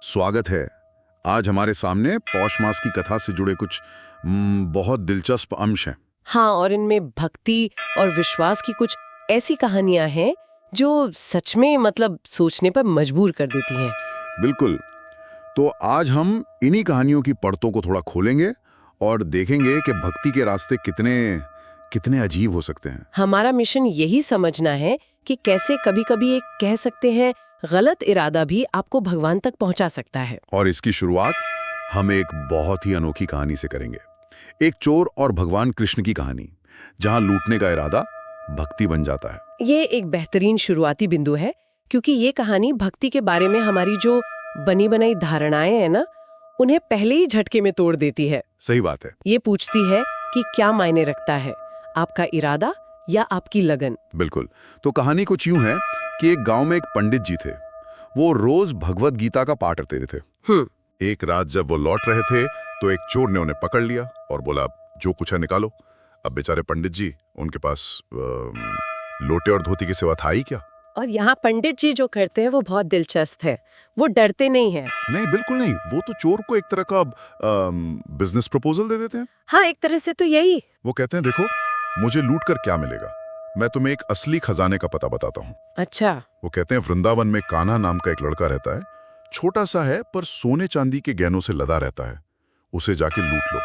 स्वागत है। आज हमारे सामने पौष मास की कथा से जुड़े कुछ बहुत दिलचस्प अंश हैं। हाँ, और इनमें भक्ति और विश्वास की कुछ ऐसी कहानियां हैं जो सच में सोचने पर मजबूर कर देती हैं। बिल्कुल। तो आज हम इन्हीं कहानियों की परतों को थोड़ा खोलेंगे और देखेंगे कि भक्ति के रास्ते कितने कितने अजीब हो सकते हैं। हमारा मिशन यही समझना है कि कैसे कभी-कभी एक कह सकते हैं गलत इरादा भी आपको भगवान तक पहुंचा सकता है। और इसकी शुरुआत हम एक बहुत ही अनोखी कहानी से करेंगे। एक चोर और भगवान कृष्ण की कहानी, जहां लूटने का इरादा भक्ति बन जाता है। ये एक बेहतरीन शुरुआती बिंदु है, क्योंकि ये कहानी भक्ति के बारे में हमारी जो बनी बनाई धारणाएं हैं ना, उन्हें पहले ही झटके में तोड़ देती है। सही बात है। ये पूछती है कि क्या मायने रखता है, आपका इरादा या आपकी लगन। बिल्कुल। तो कहानी कुछ यूं है कि एक गांव में एक पंडित जी थे। वो रोज भगवत गीता का पाठ करते थे। एक रात जब वो लौट रहे थे तो एक चोर ने उन्हें पकड़ लिया और बोला, जो कुछ है निकालो। अब बेचारे पंडित जी, उनके पास लोटे और धोती के सिवा था ही क्या। और यहाँ पंडित जी जो करते हैं वो बहुत दिलचस्प है। वो डरते नहीं हैं। नहीं, बिल्कुल नहीं। वो तो चोर को एक तरह का बिजनेस प्रपोजल दे देते हैं। हाँ, एक तरह से तो यही। वो कहते हैं, देखो मुझे लूट कर क्या मिलेगा, मैं तुम्हें एक असली खजाने का पता बताता हूँ। अच्छा। वो कहते हैं, वृंदावन में कान्हा नाम का एक लड़का रहता है। छोटा सा है पर सोने चांदी के गहनों से लदा रहता है। उसे जाके लूट लो।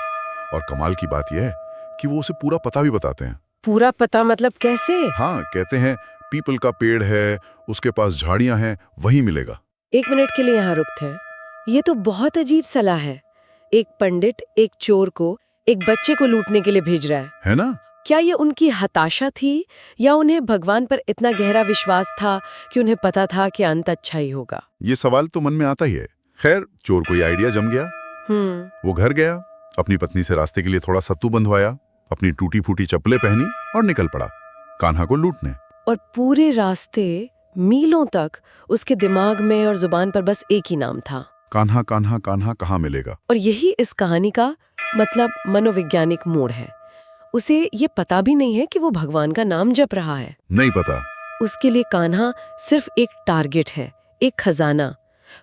और कमाल की बात यह है कि वो उसे पूरा पता भी बताते हैं। पूरा पता मतलब कैसे? हाँ, कहते हैं पीपल का पेड़ है, उसके पास झाड़ियां हैं, वहीं मिलेगा। एक मिनट के लिए यहाँ रुकते हैं। ये तो बहुत अजीब सलाह है। एक पंडित एक चोर को एक बच्चे को लूटने के लिए भेज रहा है ना? क्या ये उनकी हताशा थी, या उन्हें भगवान पर इतना गहरा विश्वास था कि उन्हें पता था कि अंत अच्छा ही होगा? ये सवाल तो मन में आता ही है। खैर, चोर को ये आइडिया जम गया। वो घर गया, अपनी पत्नी से रास्ते के लिए थोड़ा सत्तू बंधवाया, अपनी टूटी फूटी चप्पलें पहनी और निकल पड़ा कान्हा को लूटने। और पूरे रास्ते मीलों तक उसके दिमाग में और जुबान पर बस एक ही नाम था, कान्हा कान्हा कान्हा, कहाँ मिलेगा। और यही इस कहानी का मनोवैज्ञानिक मोड़ है। उसे ये पता भी नहीं है कि वो भगवान का नाम जप रहा है। नहीं पता। उसके लिए कान्हा सिर्फ एक टारगेट है, एक खजाना।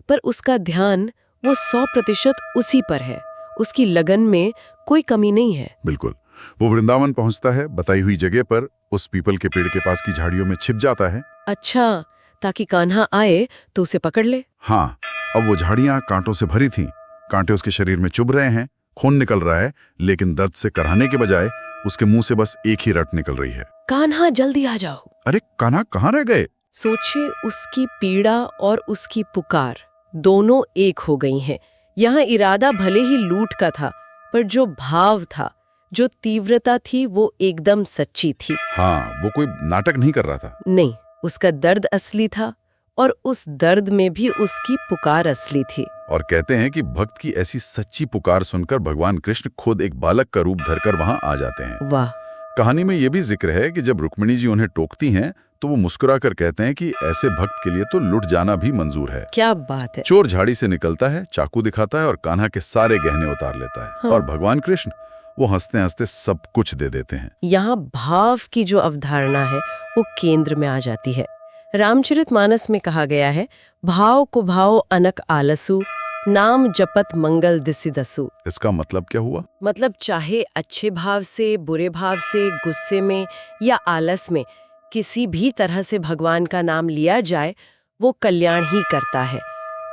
पर उसका ध्यान वो 100% उसी पर है। उसकी लगन में कोई कमी नहीं है। बिल्कुल। वो वृंदावन पहुंचता है, बताई हुई जगह पर उस पीपल के पेड़ के पास की झाड़ियों में छिप जाता है। अच्छा, ताकि कान्हा आए तो उसे पकड़ ले। हाँ, अब वो झाड़ियां कांटों से भरी थीं। कांटे उसके शरीर में चुभ रहे हैं, खून निकल रहा है, लेकिन दर्द से कराहने के बजाय उसके मुंह से बस एक ही रट निकल रही है, कान्हा जल्दी आ जाओ। अरे कान्हा कहाँ रह गए। सोचिए, उसकी पीड़ा और उसकी पुकार दोनों एक हो गई हैं। यहाँ इरादा भले ही लूट का था, पर जो भाव था, जो तीव्रता थी, वो एकदम सच्ची थी। हाँ, वो कोई नाटक नहीं कर रहा था। नहीं, उसका दर्द असली था, और उस दर्द में भी उसकी पुकार असली थी। और कहते हैं कि भक्त की ऐसी सच्ची पुकार सुनकर भगवान कृष्ण खुद एक बालक का रूप धरकर वहां आ जाते हैं। वाह। कहानी में यह भी जिक्र है कि जब रुक्मिणी जी उन्हें टोकती हैं तो वो मुस्कुराकर कहते हैं कि ऐसे भक्त के लिए तो लुट जाना भी मंजूर है। क्या बात है। चोर झाड़ी से निकलता है, चाकू दिखाता है और कान्हा के सारे गहने उतार लेता है। हाँ। और भगवान कृष्ण वो हंसते हंसते सब कुछ दे देते हैं। यहाँ भाव की जो अवधारणा है वो केंद्र में आ जाती है। रामचरितमानस में कहा गया है, भाव को भाव अनक आलसु, नाम जपत मंगल दिसि दसु। इसका मतलब क्या हुआ? मतलब चाहे अच्छे भाव से, बुरे भाव से, गुस्से में या आलस में, किसी भी तरह से भगवान का नाम लिया जाए, वो कल्याण ही करता है।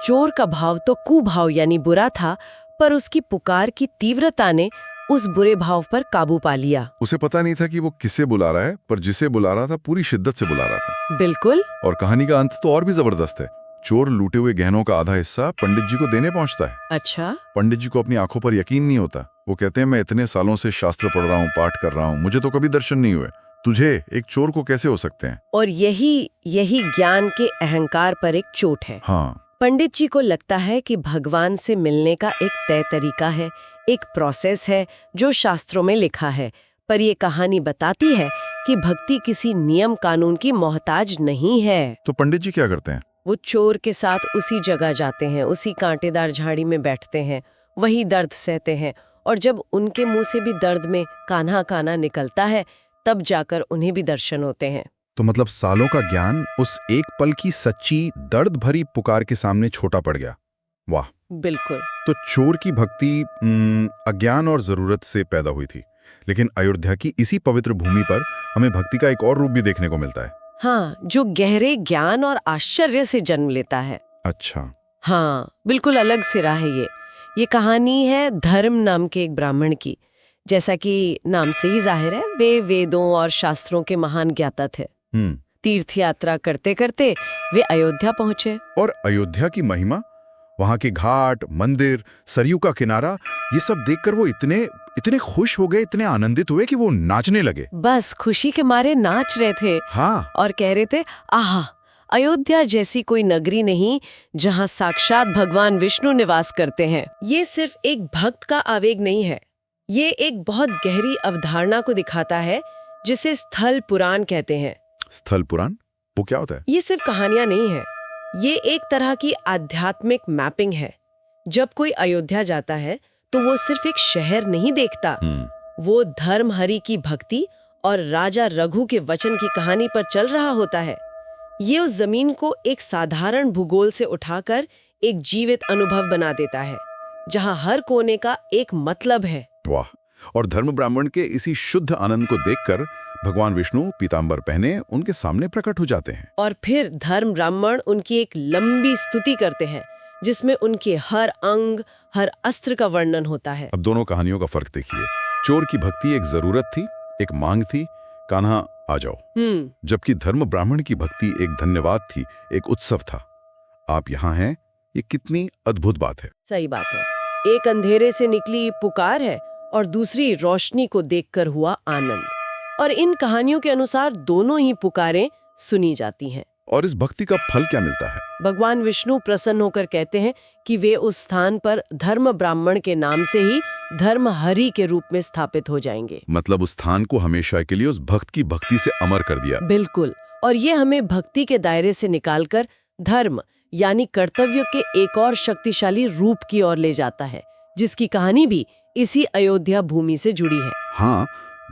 चोर का भाव तो कुभाव यानी बुरा था, पर उसकी पुकार की तीव्रता ने उस बुरे भाव पर काबू पा लिया। उसे पता नहीं था कि वो किसे बुला रहा है, पर जिसे बुला रहा था पूरी शिद्दत से बुला रहा था। बिल्कुल। और कहानी का अंत तो और भी जबरदस्त है। चोर लूटे हुए गहनों का आधा हिस्सा पंडित जी को देने पहुंचता है। अच्छा। पंडित जी को अपनी आंखों पर यकीन नहीं होता। वो कहते हैं, मैं इतने सालों से शास्त्र पढ़ रहा हूँ, पाठ कर रहा हूँ, मुझे तो कभी दर्शन नहीं हुए। तुझे एक चोर को कैसे हो सकते हैं? और यही ज्ञान के अहंकार पर एक चोट है। हाँ। पंडित जी को लगता है कि भगवान से मिलने का एक तय तरीका है, एक प्रोसेस है जो शास्त्रों में लिखा है। पर ये कहानी बताती है कि भक्ति किसी नियम कानून की मोहताज नहीं है। तो पंडित जी क्या करते हैं? वो चोर के साथ उसी जगह जाते हैं, उसी कांटेदार झाड़ी में बैठते हैं, वही दर्द सहते हैं, और जब उनके मुंह से भी दर्द में कान्हा कान्हा निकलता है, तब जाकर उन्हें भी दर्शन होते हैं। तो मतलब सालों का ज्ञान उस एक पल की सच्ची दर्द भरी पुकार के सामने छोटा पड़ गया। वाह। बिल्कुल। तो चोर की भक्ति अज्ञान और जरूरत से पैदा हुई थी, लेकिन अयोध्या की इसी पवित्र भूमि पर हमें भक्ति का एक और रूप भी देखने को मिलता है। हाँ, जो गहरे ज्ञान और आश्चर्य से जन्म लेता है। अच्छा। हाँ, बिल्कुल अलग सिरा है ये कहानी है धर्म नाम के एक ब्राह्मण की। जैसा कि नाम से ही जाहिर है, वे वेदों और शास्त्रों के महान ज्ञाता थे। तीर्थ यात्रा करते करते वे अयोध्या पहुंचे। और अयोध्या की महिमा, वहां के घाट, मंदिर, सरयू का किनारा, ये सब देखकर वो इतने खुश हो गए, इतने आनंदित हुए कि वो नाचने लगे। बस खुशी के मारे नाच रहे थे। हाँ। और कह रहे थे, आहा, अयोध्या जैसी कोई नगरी नहीं जहां साक्षात भगवान विष्णु निवास करते हैं। ये सिर्फ एक भक्त का आवेग नहीं है, ये एक बहुत गहरी अवधारणा को दिखाता है जिसे स्थल पुराण कहते हैं। स्थल पुराण वो क्या होता है? ये सिर्फ कहानियां नहीं है, ये एक तरह की आध्यात्मिक मैपिंग है। जब कोई अयोध्या जाता है तो वो सिर्फ एक शहर नहीं देखता, वो धर्महरि की भक्ति और राजा रघु के वचन की कहानी पर चल रहा होता है। ये उस जमीन को एक साधारण भूगोल से उठाकर एक जीवित अनुभव बना देता है, जहां हर कोने का एक मतलब है। वाह। और धर्म ब्राह्मण के इसी शुद्ध आनंद को देखकर भगवान विष्णु पीतांबर पहने उनके सामने प्रकट हो जाते हैं। और फिर धर्म ब्राह्मण उनकी एक लंबी स्तुति करते हैं, जिसमें उनके हर अंग, हर अस्त्र का वर्णन होता है। अब दोनों कहानियों का फर्क देखिए। चोर की भक्ति एक जरूरत थी, एक मांग थी, कान्हा आ जाओ। जबकि धर्म ब्राह्मण की भक्ति एक धन्यवाद थी, एक उत्सव था। आप यहाँ हैं, ये कितनी अद्भुत बात है। सही बात है। एक अंधेरे से निकली पुकार है और दूसरी रोशनी को देखकर हुआ आनंद। और इन कहानियों के अनुसार दोनों ही पुकारें सुनी जाती हैं। और इस भक्ति का फल क्या मिलता है? भगवान विष्णु प्रसन्न होकर कहते हैं कि वे उस स्थान पर धर्म ब्राह्मण के नाम से ही धर्महरि के रूप में स्थापित हो जाएंगे। मतलब उस स्थान को हमेशा के लिए उस भक्त की भक्ति से अमर कर दिया। बिल्कुल। और ये हमें भक्ति के दायरे से निकालकर धर्म यानी कर्तव्य के एक और शक्तिशाली रूप की ओर ले जाता है, जिसकी कहानी भी इसी अयोध्या भूमि से जुड़ी है। हाँ,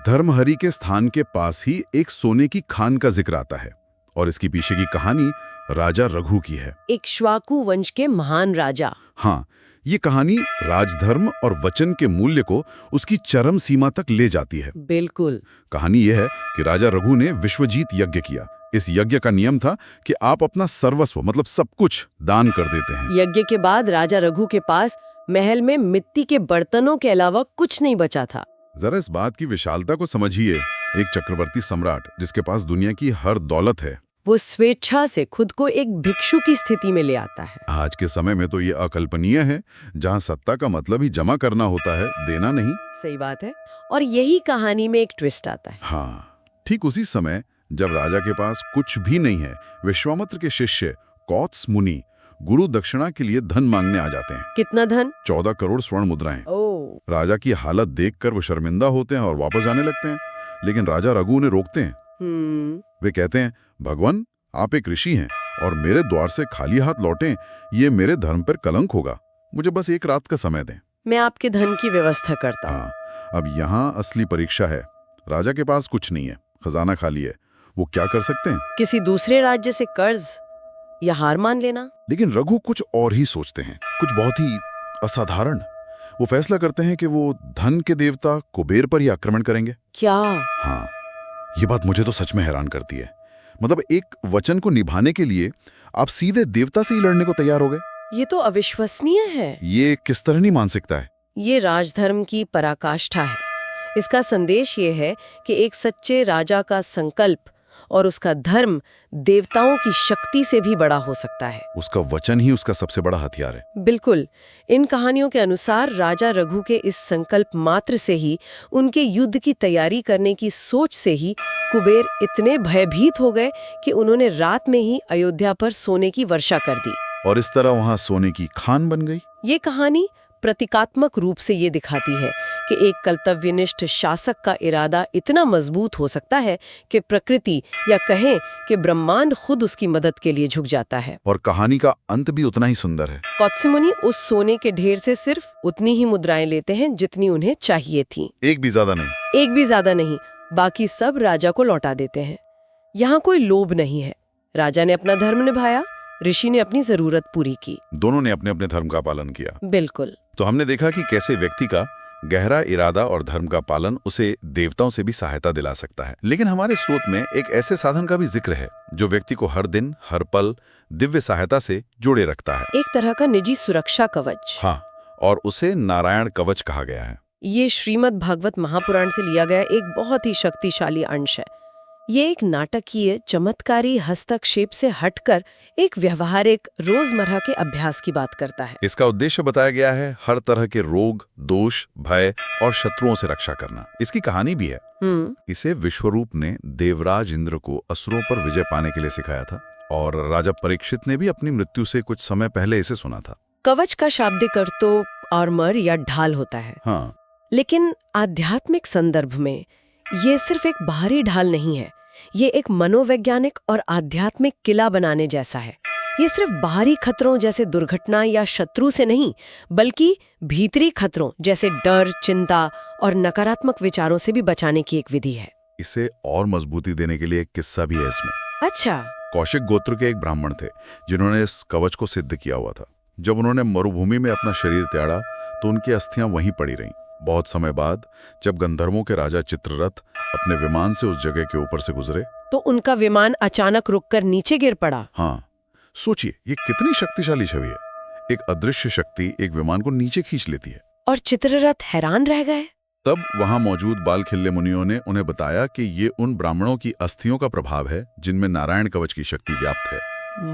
धर्महरि के स्थान के पास ही एक सोने की खान का जिक्र आता है और इसकी पीछे की कहानी राजा रघु की है, एक इक्ष्वाकु वंश के महान राजा। हाँ, ये कहानी राजधर्म और वचन के मूल्य को उसकी चरम सीमा तक ले जाती है। बिल्कुल। कहानी यह है कि राजा रघु ने विश्वजीत यज्ञ किया। इस यज्ञ का नियम था कि आप अपना सर्वस्व मतलब सब कुछ दान कर देते हैं। यज्ञ के बाद राजा रघु के पास महल में मिट्टी के बर्तनों के अलावा कुछ नहीं बचा था। जरा इस बात की विशालता को समझिए। एक चक्रवर्ती सम्राट जिसके पास दुनिया की हर दौलत है, वो स्वेच्छा से खुद को एक भिक्षु की स्थिति में ले आता है। आज के समय में तो ये अकल्पनीय है, जहां सत्ता का मतलब ही जमा करना होता है, देना नहीं। सही बात है। और यही कहानी में एक ट्विस्ट आता है। हाँ, ठीक उसी समय जब राजा के पास कुछ भी नहीं है, विश्वामित्र के शिष्य कौत्स मुनि गुरु दक्षिणा के लिए धन मांगने आ जाते हैं। कितना धन? 14 करोड़ स्वर्ण मुद्राएं। राजा की हालत देखकर वो शर्मिंदा होते हैं और वापस जाने लगते हैं, लेकिन राजा रघु उन्हें रोकते हैं। वे कहते हैं, भगवान, आप एक ऋषि हैं और मेरे द्वार से खाली हाथ लौटें, ये मेरे धर्म पर कलंक होगा। मुझे बस एक रात का समय दें, मैं आपके धन की व्यवस्था करता हूँ। अब यहाँ असली परीक्षा है। राजा के पास कुछ नहीं है, खजाना खाली है। वो क्या कर सकते हैं? किसी दूसरे राज्य से कर्ज या हार मान लेना। लेकिन रघु कुछ और ही सोचते हैं, कुछ बहुत ही असाधारण। वो फैसला करते हैं कि वो धन के देवता कुबेर पर ही आक्रमण करेंगे। क्या? हाँ, ये बात मुझे तो सच में हैरान करती है। मतलब एक वचन को निभाने के लिए आप सीधे देवता से ही लड़ने को तैयार हो गए। ये तो अविश्वसनीय है। ये किस तरह की मानसिकता है? ये राजधर्म की पराकाष्ठा है। इसका संदेश ये है कि एक सच्चे राजा का संकल्प और उसका धर्म देवताओं की शक्ति से भी बड़ा हो सकता है। उसका वचन ही उसका सबसे बड़ा हथियार है। बिल्कुल। इन कहानियों के अनुसार राजा रघु के इस संकल्प मात्र से ही, उनके युद्ध की तैयारी करने की सोच से ही कुबेर इतने भयभीत हो गए कि उन्होंने रात में ही अयोध्या पर सोने की वर्षा कर दी और इस तरह वहां सोने की खान बन गई। ये कहानी प्रतीकात्मक रूप से ये दिखाती है कि एक कर्तव्यनिष्ठ शासक का इरादा इतना मजबूत हो सकता है कि प्रकृति या कहें कि ब्रह्मांड खुद उसकी मदद के लिए झुक जाता है। और कहानी का अंत भी उतना ही सुंदर है। कौत्स मुनि उस सोने के ढेर से सिर्फ उतनी ही मुद्राएं लेते हैं जितनी उन्हें चाहिए थी। एक भी ज्यादा नहीं। बाकी सब राजा को लौटा देते हैं। यहाँ कोई लोभ नहीं है। राजा ने अपना धर्म निभाया, ऋषि ने अपनी जरूरत पूरी की। दोनों ने अपने अपने धर्म का पालन किया। बिल्कुल। तो हमने देखा कि कैसे व्यक्ति का गहरा इरादा और धर्म का पालन उसे देवताओं से भी सहायता दिला सकता है। लेकिन हमारे स्रोत में एक ऐसे साधन का भी जिक्र है जो व्यक्ति को हर दिन हर पल दिव्य सहायता से जोड़े रखता है। एक तरह का निजी सुरक्षा कवच। हाँ, और उसे नारायण कवच कहा गया है। ये श्रीमद् भागवत महापुराण से लिया गया एक बहुत ही शक्तिशाली अंश है। ये एक नाटकीय चमत्कारी हस्तक्षेप से हटकर एक व्यवहारिक रोजमर्रा के अभ्यास की बात करता है। इसका उद्देश्य बताया गया है हर तरह के रोग, दोष, भय और शत्रुओं से रक्षा करना। इसकी कहानी भी है। इसे विश्वरूप ने देवराज इंद्र को असुरों पर विजय पाने के लिए सिखाया था और राजा परीक्षित ने भी अपनी मृत्यु से कुछ समय पहले इसे सुना था। कवच का शाब्दिक अर्थ तो आर्मर या ढाल होता है। हाँ, लेकिन आध्यात्मिक संदर्भ में ये सिर्फ एक बाहरी ढाल नहीं है, ये एक मनोवैज्ञानिक और आध्यात्मिक किला बनाने जैसा है। ये सिर्फ बाहरी खतरों जैसे दुर्घटना या शत्रु से नहीं, बल्कि भीतरी खतरों जैसे डर, चिंता और नकारात्मक विचारों से भी बचाने की एक विधि है। इसे और मजबूती देने के लिए एक किस्सा भी है इसमें। अच्छा। कौशिक गोत्र के एक ब्राह्मण थे जिन्होंने इस कवच को सिद्ध किया हुआ था। जब उन्होंने मरुभूमि में अपना शरीर त्यागा तो उनकी अस्थियां वहीं पड़ी रहीं। बहुत समय बाद जब गंधर्वों के राजा चित्ररथ अपने विमान से उस जगह के ऊपर से गुजरे तो उनका विमान अचानक रुककर नीचे गिर पड़ा। हाँ, सोचिए ये कितनी शक्तिशाली छवि है। एक अदृश्य शक्ति एक विमान को नीचे खींच लेती है। और चित्ररथ हैरान रह गए। तब वहां मौजूद बालखिल्य मुनियों ने उन्हें बताया कि ये उन ब्राह्मणों की अस्थियों का प्रभाव है जिनमें नारायण कवच की शक्ति व्याप्त है।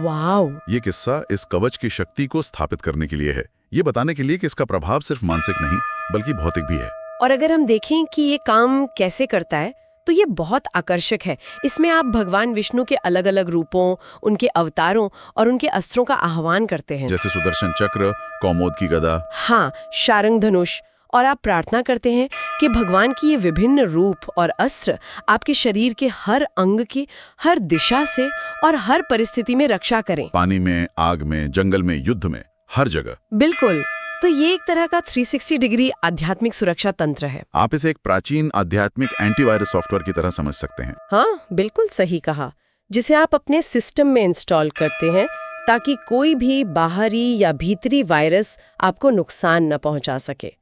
वाओ! ये किस्सा इस कवच की शक्ति को स्थापित करने के लिए है, ये बताने के लिए कि इसका प्रभाव सिर्फ मानसिक नहीं बल्कि भौतिक भी है। और अगर हम देखें कि ये काम कैसे करता है तो ये बहुत आकर्षक है। इसमें आप भगवान विष्णु के अलग अलग रूपों, उनके अवतारों और उनके अस्त्रों का आह्वान करते हैं, जैसे सुदर्शन चक्र, कौमोद की गदा, हाँ, शारंग धनुष। और आप प्रार्थना करते हैं कि भगवान की ये विभिन्न रूप और अस्त्र आपके शरीर के हर अंग की हर दिशा से और हर परिस्थिति में रक्षा करें। पानी में, आग में, जंगल में, युद्ध में, हर जगह। बिल्कुल। तो ये एक तरह का 360 डिग्री आध्यात्मिक सुरक्षा तंत्र है। आप इसे एक प्राचीन आध्यात्मिक एंटीवायरस सॉफ्टवेयर की तरह समझ सकते हैं। हाँ, बिल्कुल सही कहा, जिसे आप अपने सिस्टम में इंस्टॉल करते हैं ताकि कोई भी बाहरी या भीतरी वायरस आपको नुकसान न पहुंचा सके।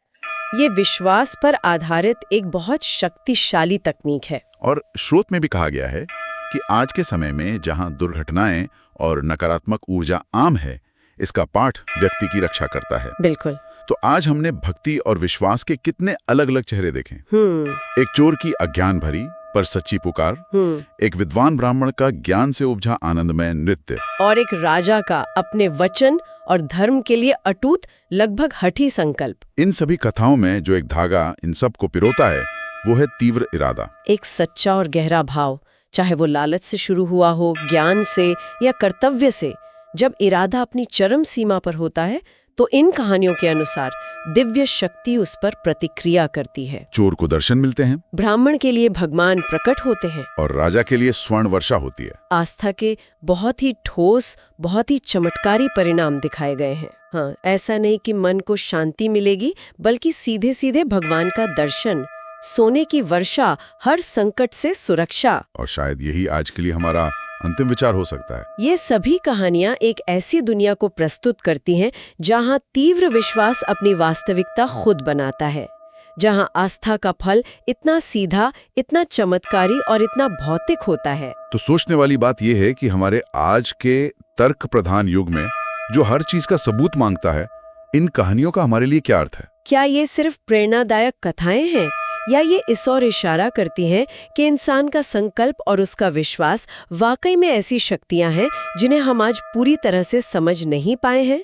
ये विश्वास पर आधारित एक बहुत शक्तिशाली तकनीक है। और स्रोत में भी कहा गया है कि आज के समय में जहां दुर्घटनाएं और नकारात्मक ऊर्जा आम है, इसका पाठ व्यक्ति की रक्षा करता है। बिल्कुल। तो आज हमने भक्ति और विश्वास के कितने अलग अलग चेहरे देखे। एक चोर की अज्ञान भरी पर सच्ची पुकार, एक विद्वान ब्राह्मण का ज्ञान से उपजा आनंदमय नृत्य, और एक राजा का अपने वचन और धर्म के लिए अटूट लगभग हठी संकल्प। इन सभी कथाओं में जो एक धागा इन सब को पिरोता है वो है तीव्र इरादा। एक सच्चा और गहरा भाव, चाहे वो लालच से शुरू हुआ हो, ज्ञान से या कर्तव्य से। जब इरादा अपनी चरम सीमा पर होता है तो इन कहानियों के अनुसार दिव्य शक्ति उस पर प्रतिक्रिया करती है। चोर को दर्शन मिलते हैं, ब्राह्मण के लिए भगवान प्रकट होते हैं, और राजा के लिए स्वर्ण वर्षा होती है। आस्था के बहुत ही ठोस, बहुत ही चमत्कारी परिणाम दिखाए गए हैं। हाँ, ऐसा नहीं कि मन को शांति मिलेगी, बल्कि सीधे सीधे भगवान का दर्शन, सोने की वर्षा, हर संकट से सुरक्षा। और शायद यही आज के लिए हमारा अंतिम विचार हो सकता है। ये सभी कहानियां एक ऐसी दुनिया को प्रस्तुत करती हैं जहां तीव्र विश्वास अपनी वास्तविकता खुद बनाता है, जहां आस्था का फल इतना सीधा, इतना चमत्कारी और इतना भौतिक होता है। तो सोचने वाली बात यह है कि हमारे आज के तर्क प्रधान युग में जो हर चीज का सबूत मांगता है, इन कहानियों का हमारे लिए क्या अर्थ है? क्या ये सिर्फ प्रेरणादायक कथाएं हैं, या ये इस ओर इशारा करती हैं कि इंसान का संकल्प और उसका विश्वास वाकई में ऐसी शक्तियां हैं जिन्हें हम आज पूरी तरह से समझ नहीं पाए हैं?